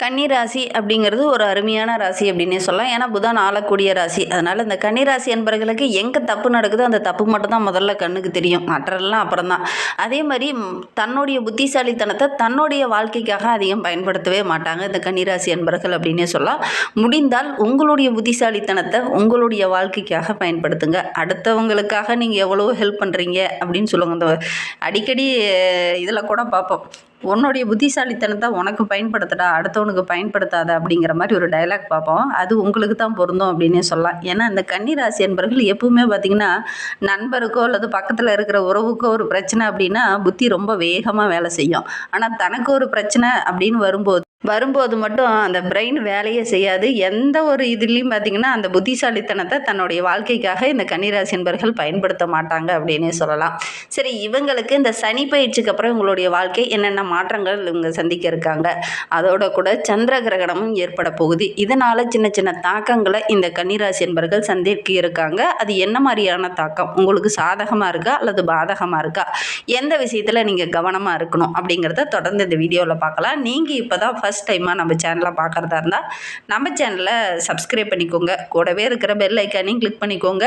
கன்னி ராசி அப்படிங்கிறது ஒரு அருமையான ராசி அப்படின்னே சொல்லலாம். ஏன்னா புதன் ஆளக்கூடிய ராசி. அதனால் இந்த கன்னி ராசி என்பவர்களுக்கு எங்கே தப்பு நடக்குதோ அந்த தப்பு மட்டும் தான் முதல்ல கண்ணுக்கு தெரியும், மற்றெல்லாம் அப்புறம் தான். அதே மாதிரி தன்னுடைய புத்திசாலித்தனத்தை தன்னுடைய வாழ்க்கைக்காக அதிகம் பயன்படுத்தவே மாட்டாங்க இந்த கன்னிராசி என்பவர்கள் அப்படின்னே சொல்லலாம். முடிந்தால் உங்களுடைய புத்திசாலித்தனத்தை உங்களுடைய வாழ்க்கைக்காக பயன்படுத்துங்க. அடுத்தவங்களுக்காக நீங்கள் எவ்வளோ ஹெல்ப் பண்ணுறீங்க அப்படின்னு சொல்லுவாங்க. இந்த அடிக்கடி இதில் கூட பார்ப்போம், உன்னுடைய புத்திசாலித்தனத்தை உனக்கு பயன்படுத்தடா, அடுத்தவனுக்கு பயன்படுத்தாத அப்படிங்கிற மாதிரி ஒரு டைலாக் பார்ப்போம். அது உங்களுக்கு தான் பொருந்தும் அப்படின்னே சொல்லலாம். ஏன்னா இந்த கன்னிராசி என்பவர்கள் எப்பவுமே பார்த்திங்கன்னா, நண்பருக்கோ அல்லது பக்கத்தில் இருக்கிற உறவுக்கோ ஒரு பிரச்சனை அப்படின்னா புத்தி ரொம்ப வேகமாக வேலை செய்யும். ஆனால் தனக்கு ஒரு பிரச்சனை அப்படின்னு வரும்போது மட்டும் அந்த பிரெயின் வேலையே செய்யாது. எந்த ஒரு இதுலேயும் பார்த்திங்கன்னா அந்த புத்திசாலித்தனத்தை தன்னுடைய வாழ்க்கைக்காக இந்த கன்னிராசி என்பவர்கள் பயன்படுத்த மாட்டாங்க அப்படின்னே சொல்லலாம். சரி, இவங்களுக்கு இந்த சனி பயிற்சிக்கு அப்புறம் இவங்களுடைய வாழ்க்கை என்னென்ன மாற்றங்கள் இவங்க சந்திக்க இருக்காங்க, அதோட கூட சந்திர கிரகணமும் ஏற்பட போகுது. இதனால் சின்ன சின்ன தாக்கங்களை இந்த கன்னிராசி என்பவர்கள் சந்திக்க இருக்காங்க. அது என்ன மாதிரியான தாக்கம், உங்களுக்கு சாதகமாக இருக்கா அல்லது பாதகமாக இருக்கா, எந்த விஷயத்தில் நீங்கள் கவனமாக இருக்கணும் அப்படிங்கிறத தொடர்ந்து இந்த வீடியோவில் பார்க்கலாம். நீங்கள் இப்போ தான் ஃபஸ்ட் டைமாக நம்ம சேனலை பார்க்குறதா இருந்தால் நம்ம சேனலை சப்ஸ்கிரைப் பண்ணிக்கோங்க. கூடவே இருக்கிற பெல் ஐக்கானையும் கிளிக் பண்ணிக்கோங்க.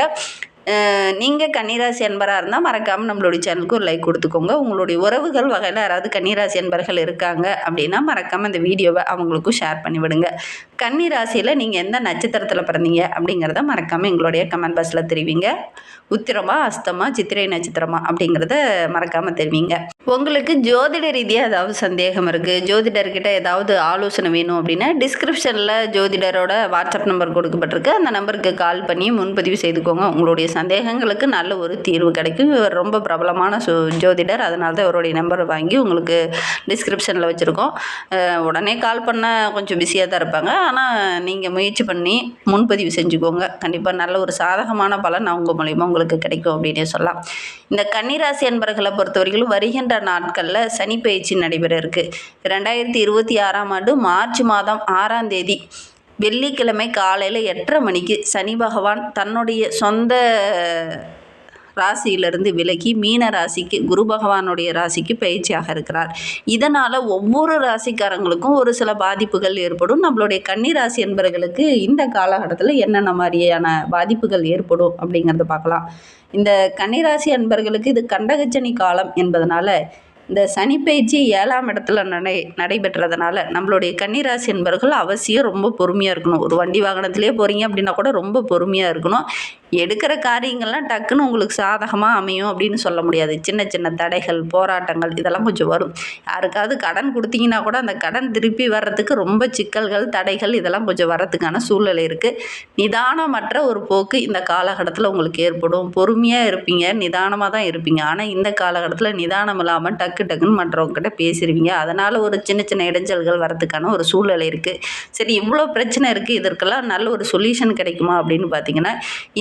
நீங்கள் கன்னிராசி என்பராக இருந்தால் மறக்காமல் நம்மளுடைய சேனலுக்கு ஒரு லைக் கொடுத்துக்கோங்க. உங்களுடைய உறவுகள் வகையில் யாராவது கன்னிராசி என்பர்கள் இருக்காங்க அப்படின்னா மறக்காமல் இந்த வீடியோவை அவங்களுக்கும் ஷேர் பண்ணிவிடுங்க. கன்னிராசியில் நீங்கள் எந்த நட்சத்திரத்தில் பிறந்தீங்க அப்படிங்கிறத மறக்காமல் எங்களுடைய கமெண்ட் பாக்ஸில் தெரிவிங்க. உத்திரமா, அஸ்தமா, சித்திரை நட்சத்திரமா அப்படிங்கிறத மறக்காமல் தெரிவிங்க. உங்களுக்கு ஜோதிட ரீதியாக ஏதாவது சந்தேகம் இருக்குது, ஜோதிடர்கிட்ட ஏதாவது ஆலோசனை வேணும் அப்படின்னா டிஸ்கிரிப்ஷனில் ஜோதிடரோட வாட்ஸ்அப் நம்பர் கொடுக்கப்பட்டிருக்கு. அந்த நம்பருக்கு கால் பண்ணி முன்பதிவு செய்துக்கோங்க. உங்களுடைய சந்தேகங்களுக்கு நல்ல ஒரு தீர்வு கிடைக்கும். இவர் ரொம்ப பிரபலமான ஜோதிடர், அதனால தான் இவருடைய நம்பரை வாங்கி உங்களுக்கு டிஸ்கிரிப்ஷனில் வச்சுருக்கோம். உடனே கால் பண்ண கொஞ்சம் பிஸியாக தான் இருப்பாங்க. ஆனால் நீங்கள் முயற்சி பண்ணி முன்பதிவு செஞ்சுக்கோங்க. கண்டிப்பாக நல்ல ஒரு சாதகமான பலன் அவங்க மூலிமா உங்களுக்கு கிடைக்கும் அப்படின்னே சொல்லலாம். இந்த கன்னிராசி என்பர்களை பொறுத்தவரைக்கும் வருகின்ற நாட்களில் சனி பயிற்சி நடைபெற இருக்குது. 2026ஆம் ஆண்டு மார்ச் மாதம் 6ஆம் தேதி வெள்ளிக்கிழமை காலையில் 8:30 மணிக்கு சனி பகவான் தன்னுடைய சொந்த ராசியிலிருந்து விலகி மீன ராசிக்கு, குரு பகவானுடைய ராசிக்கு பயிற்சியாக இருக்கிறார். இதனால் ஒவ்வொரு ராசிக்காரங்களுக்கும் ஒரு சில பாதிப்புகள் ஏற்படும். நம்மளுடைய கன்னிராசி என்பவர்களுக்கு இந்த காலகட்டத்தில் என்னென்ன மாதிரியான பாதிப்புகள் ஏற்படும் அப்படிங்கிறத பார்க்கலாம். இந்த கன்னிராசி என்பவர்களுக்கு இது கண்டகச்சனி காலம் என்பதனால இந்த சனி பயிற்சி 7ஆம் இடத்துல நடைபெற்றதுனால நம்மளுடைய கன்னிராசி என்பவர்கள் அவசியம் ரொம்ப பொறுமையாக இருக்கணும். ஒரு வண்டி வாகனத்திலே போகிறீங்க அப்படின்னா கூட ரொம்ப பொறுமையாக இருக்கணும். எடுக்கிற காரியங்கள்லாம் டக்குன்னு உங்களுக்கு சாதகமாக அமையும் அப்படின்னு சொல்ல முடியாது. சின்ன சின்ன தடைகள், போராட்டங்கள் இதெல்லாம் கொஞ்சம் வரும். யாருக்காவது கடன் கொடுத்தீங்கன்னா கூட அந்த கடன் திருப்பி வர்றதுக்கு ரொம்ப சிக்கல்கள், தடைகள் இதெல்லாம் கொஞ்சம் வர்றதுக்கான சூழ்நிலை இருக்குது. நிதானமற்ற ஒரு போக்கு இந்த காலகட்டத்தில் உங்களுக்கு ஏற்படும். பொறுமையாக இருப்பீங்க, நிதானமாக தான் இருப்பீங்க. ஆனால் இந்த காலகட்டத்தில் நிதானம் இல்லாமல் டக்குன்னு மற்றவங்ககிட்ட பேசிடுவீங்க. அதனால் ஒரு சின்ன சின்ன இடைஞ்சல்கள் வரதுக்கான ஒரு சூழ்நிலை இருக்குது. சரி, இவ்வளோ பிரச்சனை இருக்குது, இதற்கெல்லாம் நல்ல ஒரு சொல்யூஷன் கிடைக்குமா அப்படின்னு பார்த்தீங்கன்னா,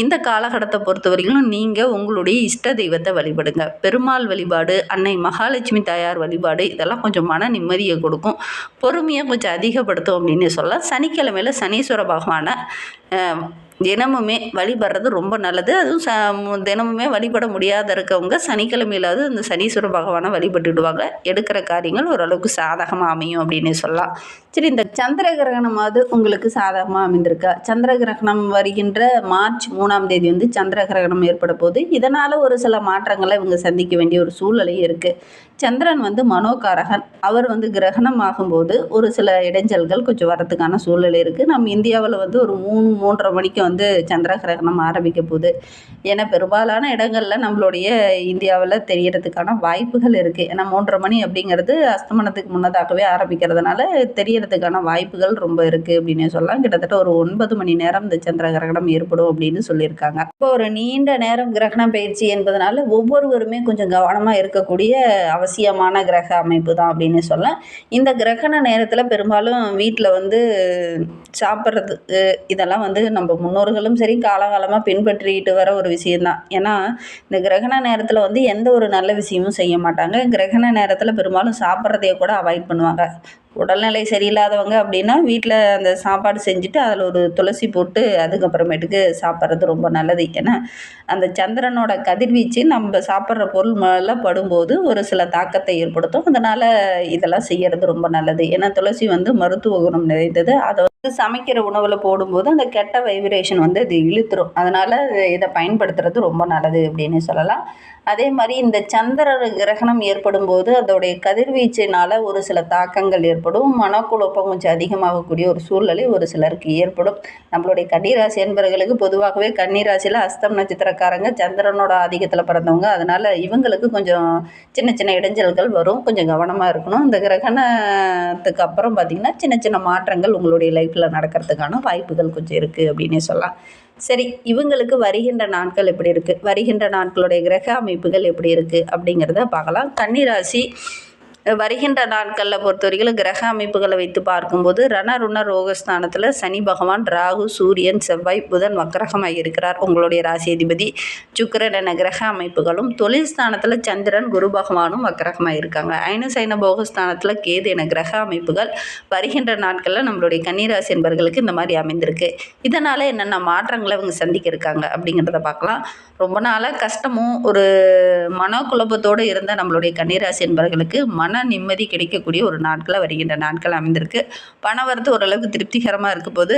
இந்த காலகட்டத்தை பொறுத்த வரைக்கும் நீங்கள் உங்களுடைய இஷ்ட தெய்வத்தை வழிபடுங்க. பெருமாள் வழிபாடு, அன்னை மகாலட்சுமி தாயார் வழிபாடு இதெல்லாம் கொஞ்சம் மன நிம்மதியை கொடுக்கும், பொறுமையை கொஞ்சம் அதிகப்படுத்தும் அப்படின்னு சொல்லலாம். சனிக்கிழமையில் சனீஸ்வர பகவானை தினமுமே வழிபடுறது ரொம்ப நல்லது. அதுவும் தினமுமே வழிபட முடியாத இருக்கவங்க சனிக்கிழமையிலாவது இந்த சனீஸ்வர பகவானை வழிபட்டுடுவாங்க. எடுக்கிற காரியங்கள் ஓரளவுக்கு சாதகமாக அமையும் அப்படின்னு சொல்லலாம். சரி, இந்த சந்திர கிரகணமாவது உங்களுக்கு சாதகமாக அமைந்திருக்கா? சந்திர கிரகணம் வருகின்ற மார்ச் 3ஆம் தேதி சந்திர கிரகணம் ஏற்பட போது இதனால் ஒரு சில மாற்றங்களை இவங்க சந்திக்க வேண்டிய ஒரு சூழ்நிலை இருக்குது. சந்திரன் மனோகாரகன். அவர் கிரகணம் ஆகும்போது ஒரு சில இடைஞ்சல்கள் கொஞ்சம் வரதுக்கான சூழ்நிலை இருக்குது. நம்ம இந்தியாவில் ஒரு 3-3:30 மணிக்கு சந்திர கிரகணம் ஆரம்பிக்க போகுது. ஏன்னா பெரும்பாலான இடங்களில் நம்மளுடைய இந்தியாவில் தெரியறதுக்கான வாய்ப்புகள் இருக்குது. ஏன்னா 3:30 மணி அப்படிங்கிறது அஸ்தமனத்துக்கு முன்னதாகவே ஆரம்பிக்கிறதுனால தெரியறதுக்கான வாய்ப்புகள் ரொம்ப இருக்குது அப்படின்னு சொல்லலாம். கிட்டத்தட்ட ஒரு 9 மணி நேரம் இந்த சந்திர கிரகணம் ஏற்படும் அப்படின்னு சொல்லியிருக்காங்க. இப்போ ஒரு நீண்ட நேரம் கிரகண பயிற்சி என்பதனால ஒவ்வொருவருமே கொஞ்சம் கவனமாக இருக்கக்கூடிய அவசியமான கிரக அமைப்பு தான் அப்படின்னு சொல்லலாம். இந்த கிரகண நேரத்தில் பெரும்பாலும் வீட்டில் சாப்பிட்றது இதெல்லாம் நம்ம முன்னோர்களும் சரி காலகாலமாக பின்பற்றிட்டு வர ஒரு விஷயந்தான். ஏன்னா இந்த கிரகண நேரத்தில் எந்த ஒரு நல்ல விஷயமும் செய்ய மாட்டாங்க. கிரகண நேரத்தில் பெரும்பாலும் சாப்பிட்றதையே கூட அவாய்ட் பண்ணுவாங்க. உடல்நிலை சரியில்லாதவங்க அப்படின்னா வீட்டில் அந்த சாப்பாடு செஞ்சுட்டு அதில் ஒரு துளசி போட்டு அதுக்கப்புறமேட்டுக்கு சாப்பிட்றது ரொம்ப நல்லது. ஏன்னா அந்த சந்திரனோட கதிர்வீச்சு நம்ம சாப்பிட்ற பொருள் மேலே படும்போது ஒரு சில தாக்கத்தை ஏற்படுத்தும். அதனால் இதெல்லாம் செய்கிறது ரொம்ப நல்லது. ஏன்னா துளசி வந்து மருத்துவ குணம் நிறைந்தது. அதை வந்து சமைக்கிற உணவில் போடும்போது அந்த கெட்ட வைப்ரேஷன் வந்து அது இழுத்துரும். அதனால் இதை பயன்படுத்துறது ரொம்ப நல்லது அப்படின்னு சொல்லலாம். அதே மாதிரி இந்த சந்திர கிரகணம் ஏற்படும்போது அதோடைய கதிர்வீச்சினால் ஒரு சில தாக்கங்கள் ஏற்படும். மனக்குழப்பம் கொஞ்சம் அதிகமாகக்கூடிய ஒரு சூழ்நிலை ஒரு சிலருக்கு ஏற்படும். நம்மளுடைய கன்னிராசி என்பவர்களுக்கு பொதுவாகவே கன்னிராசியில் அஸ்தம் நட்சத்திரக்காரங்க சந்திரனோட ஆதிக்கத்தில் பிறந்தவங்க. அதனால் இவங்களுக்கு கொஞ்சம் சின்ன சின்ன இடைஞ்சல்கள் வரும். கொஞ்சம் கவனமாக இருக்கணும். இந்த கிரகணத்துக்கு அப்புறம் பார்த்திங்கன்னா சின்ன சின்ன மாற்றங்கள் உங்களுடைய லைஃப்பில் நடக்கிறதுக்கான வாய்ப்புகள் கொஞ்சம் இருக்குது அப்படின்னே சொல்லலாம். சரி, இவங்களுக்கு வருகின்ற நாட்கள் எப்படி இருக்குது, வருகின்ற நாட்களுடைய கிரக அமைப்புகள் எப்படி இருக்குது அப்படிங்கிறத பார்க்கலாம். கன்னிராசி வருகின்ற நாட்களில் பொறுத்தவரைக்கும் கிரக அமைப்புகளை வைத்து பார்க்கும்போது ரணருண ரோகஸ்தானத்தில் சனி பகவான், ராகு, சூரியன், செவ்வாய், புதன் வக்கரகமாக இருக்கிறார். உங்களுடைய ராசி அதிபதி சுக்கிரன் என கிரக அமைப்புகளும், தொழில் ஸ்தானத்தில் சந்திரன், குரு பகவானும் வக்கரகமாக இருக்காங்க. அயனசைன போகஸ்தானத்தில் கேது என கிரக அமைப்புகள் வருகின்ற நாட்களில் நம்மளுடைய கன்னிராசி என்பவர்களுக்கு இந்த மாதிரி அமைந்திருக்கு. இதனால் என்னென்ன மாற்றங்களை அவங்க சந்திக்க இருக்காங்க அப்படிங்கிறத பார்க்கலாம். ரொம்ப நாளாக கஷ்டமும் ஒரு மனக்குழப்பத்தோடு இருந்த நம்மளுடைய கன்னிராசி என்பவர்களுக்கு மன நிம்மதி கிடைக்கக்கூடிய ஒரு நாட்களாக வருகின்ற நாட்கள் அமைந்திருக்கு. பண வரத்து ஓரளவுக்கு திருப்திகரமாக இருக்க போது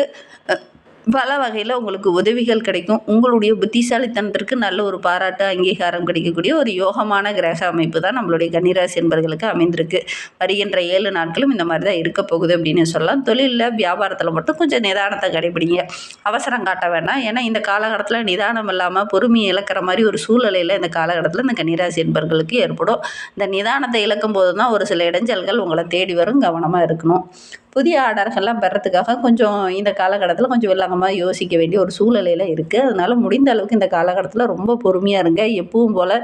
பல வகையில் உங்களுக்கு உதவிகள் கிடைக்கும். உங்களுடைய புத்திசாலித்தனத்திற்கு நல்ல ஒரு பாராட்டு, அங்கீகாரம் கிடைக்கக்கூடிய ஒரு யோகமான கிரக அமைப்பு தான் நம்மளுடைய கன்னிராசி என்பவர்களுக்கு அமைந்திருக்கு. வருகின்ற 7 நாட்களும் இந்த மாதிரி தான் இருக்க போகுது அப்படின்னு சொல்லலாம். தொழிலில், வியாபாரத்தில் மட்டும் கொஞ்சம் நிதானத்தை கடைபிடிங்க. அவசரம் காட்ட வேண்டாம். ஏன்னா இந்த காலகட்டத்தில் நிதானம் இல்லாமல் பொறுமையை இழக்கிற மாதிரி ஒரு சூழ்நிலையில் இந்த காலகட்டத்தில் இந்த கன்னிராசி என்பவர்களுக்கு ஏற்படும். இந்த நிதானத்தை இழக்கும் போது தான் ஒரு சில இடைஞ்சல்கள் உங்களை தேடி வரும். கவனமாக இருக்கணும். புதிய ஆர்டர்கள்லாம் பெறத்துக்காக கொஞ்சம் இந்த காலகட்டத்தில் கொஞ்சம் வில்லங்கமாக யோசிக்க வேண்டிய ஒரு சூழ்நிலையில் இருக்குது. அதனால் முடிந்த அளவுக்கு இந்த காலகட்டத்தில் ரொம்ப பொறுமையாக இருங்க. எப்பவும் போல்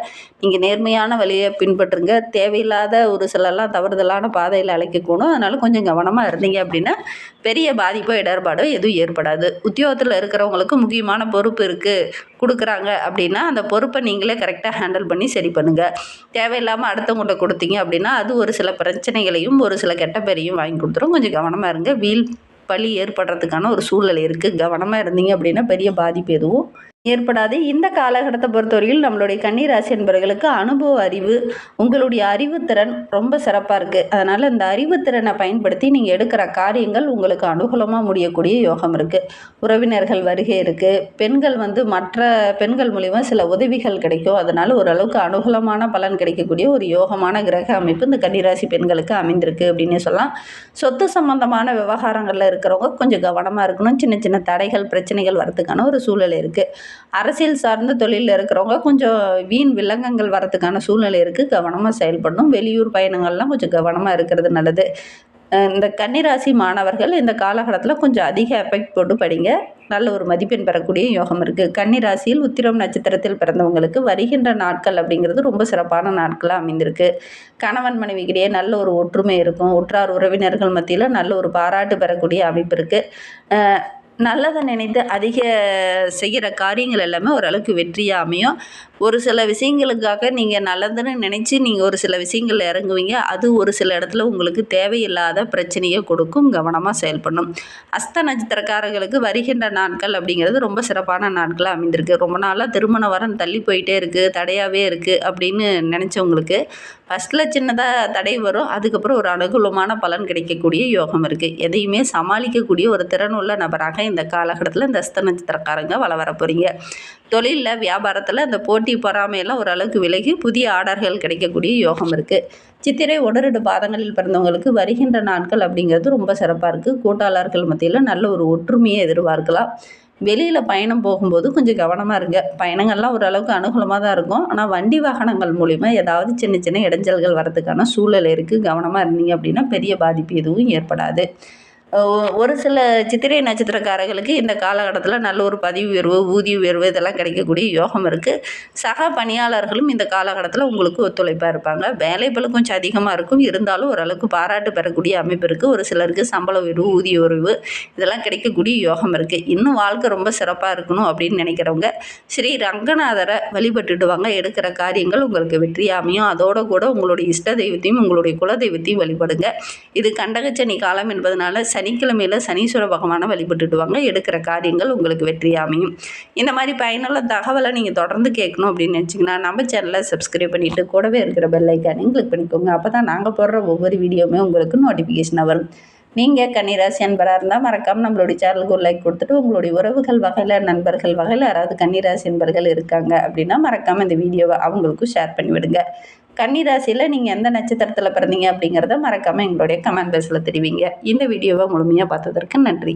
நீங்கள் நேர்மையான வழியை பின்பற்றுங்க. தேவையில்லாத ஒரு சிலலாம் தவறுதலான பாதையில் அழைக்கக்கூடும். அதனால் கொஞ்சம் கவனமாக இருந்தீங்க அப்படின்னா பெரிய பாதிப்போ இடர்பாடோ எதுவும் ஏற்படாது. உத்தியோகத்தில் இருக்கிறவங்களுக்கு முக்கியமான பொறுப்பு இருக்குது, கொடுக்குறாங்க அப்படின்னா அந்த பொறுப்பை நீங்களே கரெக்டாக ஹேண்டில் பண்ணி சரி பண்ணுங்கள். தேவையில்லாமல் அடுத்தவங்கள்ட்ட கொடுத்தீங்க அப்படின்னா அது ஒரு சில பிரச்சனைகளையும் ஒரு சில கெட்ட பேரையும் வாங்கி கொடுத்துரும். கொஞ்சம் கவனமாக இருங்க. வீண் பழி ஏற்படுறதுக்கான ஒரு சூழ்நிலை இருக்குது. கவனமாக இருந்தீங்க அப்படின்னா பெரிய பாதிப்பு எதுவும் ஏற்படாது. இந்த காலகட்டத்தை பொறுத்தவரையில் நம்மளுடைய கன்னிராசி என்பவர்களுக்கு அனுபவ அறிவு, உங்களுடைய அறிவுத்திறன் ரொம்ப சிறப்பாக இருக்குது. அதனால் இந்த அறிவுத்திறனை பயன்படுத்தி நீங்கள் எடுக்கிற காரியங்கள் உங்களுக்கு அனுகூலமாக முடியக்கூடிய யோகம் இருக்குது. உறவினர்கள் வருகை இருக்குது. பெண்கள் வந்து மற்ற பெண்கள் மூலிமா சில உதவிகள் கிடைக்கும். அதனால் ஓரளவுக்கு அனுகூலமான பலன் கிடைக்கக்கூடிய ஒரு யோகமான கிரக அமைப்பு இந்த கன்னிராசி பெண்களுக்கு அமைந்திருக்கு அப்படின்னு சொல்லலாம். சொத்து சம்பந்தமான விவகாரங்களில் இருக்கிறவங்க கொஞ்சம் கவனமாக இருக்கணும். சின்ன சின்ன தடைகள், பிரச்சனைகள் வரதுக்கான ஒரு சூழ்நிலை இருக்குது. அரசியல் சார்ந்த தொழிலில் இருக்கிறவங்க கொஞ்சம் வீண் வில்லங்கங்கள் வரதுக்கான சூழ்நிலை இருக்குது. கவனமாக செயல்படணும். வெளியூர் பயணங்கள்லாம் கொஞ்சம் கவனமாக இருக்கிறது நல்லது. இந்த கன்னிராசி மாணவர்கள் இந்த காலகட்டத்தில் கொஞ்சம் அதிக எஃபெக்ட் போட்டு படிங்க. நல்ல ஒரு மதிப்பெண் பெறக்கூடிய யோகம் இருக்குது. கன்னிராசியில் உத்திரம் நட்சத்திரத்தில் பிறந்தவங்களுக்கு வருகின்ற நாட்கள் அப்படிங்கிறது ரொம்ப சிறப்பான நாட்களாக அமைந்திருக்கு. கணவன் மனைவிக்கிடையே நல்ல ஒரு ஒற்றுமை இருக்கும். உற்றார் உறவினர்கள் மத்தியில் நல்ல ஒரு பாராட்டு பெறக்கூடிய அமைப்பு இருக்குது. நல்லதை நினைத்து அதிக செய்கிற காரியங்கள் எல்லாமே ஓரளவுக்கு வெற்றியாக அமையும். ஒரு சில விஷயங்களுக்காக நீங்கள் நல்லதுன்னு நினச்சி நீங்கள் ஒரு சில விஷயங்கள் இறங்குவீங்க. அது ஒரு சில இடத்துல உங்களுக்கு தேவையில்லாத பிரச்சனையை கொடுக்கும். கவனமாக செயல்படணும். அஸ்த நட்சத்திரக்காரர்களுக்கு வருகின்ற நாட்கள் அப்படிங்கிறது ரொம்ப சிறப்பான நாட்களாக அமைந்திருக்கு. ரொம்ப நாளாக திருமண வரன் தள்ளி போயிட்டே இருக்குது, தடையாகவே இருக்குது அப்படின்னு நினச்சவங்களுக்கு ஃபஸ்ட்டில் சின்னதாக தடை வரும். அதுக்கப்புறம் ஒரு அனுகூலமான பலன் கிடைக்கக்கூடிய யோகம் இருக்குது. எதையுமே சமாளிக்கக்கூடிய ஒரு திறனுள்ள நபராக இந்த காலகட்டத்தில் இந்த அஸ்த நட்சத்திரக்காரங்க வர போகிறீங்க. தொழிலில், வியாபாரத்தில் அந்த போட்டி பொறாமையெல்லாம் ஓரளவுக்கு விலகி புதிய ஆர்டர்கள் கிடைக்கக்கூடிய யோகம் இருக்குது. சித்திரை 1-2 பாதங்களில் பிறந்தவங்களுக்கு வருகின்ற நாட்கள் அப்படிங்கிறது ரொம்ப சிறப்பாக இருக்குது. கூட்டாளர்கள் மத்தியில் நல்ல ஒரு ஒற்றுமையை எதிர்பார்க்கலாம். வெளியில் பயணம் போகும்போது கொஞ்சம் கவனமாக இருங்க. பயணங்கள்லாம் ஓரளவுக்கு அனுகூலமாக தான் இருக்கும். ஆனால் வண்டி வாகனங்கள் மூலிமா ஏதாவது சின்ன சின்ன இடைஞ்சல்கள் வரதுக்கான சூழல் இருக்குது. கவனமாக இருந்தீங்க அப்படின்னா பெரிய பாதிப்பு எதுவும் ஏற்படாது. ஒரு சில சித்திரை நட்சத்திரக்காரர்களுக்கு இந்த காலகட்டத்தில் நல்ல ஒரு பதவி உயர்வு, ஊதிய உயர்வு இதெல்லாம் கிடைக்கக்கூடிய யோகம் இருக்குது. சக பணியாளர்களும் இந்த காலகட்டத்தில் உங்களுக்கு ஒத்துழைப்பாக இருப்பாங்க. வேலைப்பளு கொஞ்சம் அதிகமாக இருக்கும். இருந்தாலும் ஓரளவுக்கு பாராட்டு பெறக்கூடிய அமைப்பு இருக்குது. ஒரு சிலருக்கு சம்பள உயர்வு, ஊதிய உயர்வு இதெல்லாம் கிடைக்கக்கூடிய யோகம் இருக்குது. இன்னும் வாழ்க்கை ரொம்ப சிறப்பாக இருக்கணும் அப்படின்னு நினைக்கிறவங்க ஸ்ரீ ரங்கநாதரை வழிபட்டுட்டு வாங்க. எடுக்கிற காரியங்கள் உங்களுக்கு வெற்றியாக அமையும். அதோட கூட உங்களுடைய இஷ்ட தெய்வத்தையும் உங்களுடைய குல தெய்வத்தையும் வழிபடுங்க. இது கண்டகச்சனி காலம் என்பதனால சனிக்கிழமையில் சனீஸ்வர பகவானை வழிபட்டுட்டு வாங்க. எடுக்கிற காரியங்கள் உங்களுக்கு வெற்றி அமையும். இந்த மாதிரி பயனுள்ள தகவலை நீங்கள் தொடர்ந்து கேட்கணும் அப்படின்னு நினச்சிங்கன்னா நம்ம சேனலை சப்ஸ்கிரைப் பண்ணிவிட்டு கூடவே இருக்கிற பெல் ஐக்கானையும் கிளிக் பண்ணிக்கோங்க. அப்போ தான் நாங்கள் போடுற ஒவ்வொரு வீடியோவுமே உங்களுக்கு நோட்டிஃபிகேஷனாக வரும். நீங்கள் கன்னிராசி அன்பராக இருந்தால் மறக்காமல் நம்மளுடைய சேனலுக்கு ஒரு லைக் கொடுத்துட்டு உங்களுடைய உறவுகள் வகையில், நண்பர்கள் வகையில் யாராவது கன்னிராசி அன்பர்கள் இருக்காங்க அப்படின்னா மறக்காமல் இந்த வீடியோவை அவங்களுக்கும் ஷேர் பண்ணிவிடுங்க. கன்னிராசியில் நீங்கள் எந்த நட்சத்திரத்தில் பிறந்தீங்க அப்படிங்கிறத மறக்காமல் எங்களுடைய கமெண்ட் பாக்ஸில் தெரிவிங்க. இந்த வீடியோவை முழுமையாக பார்த்ததற்கு நன்றி.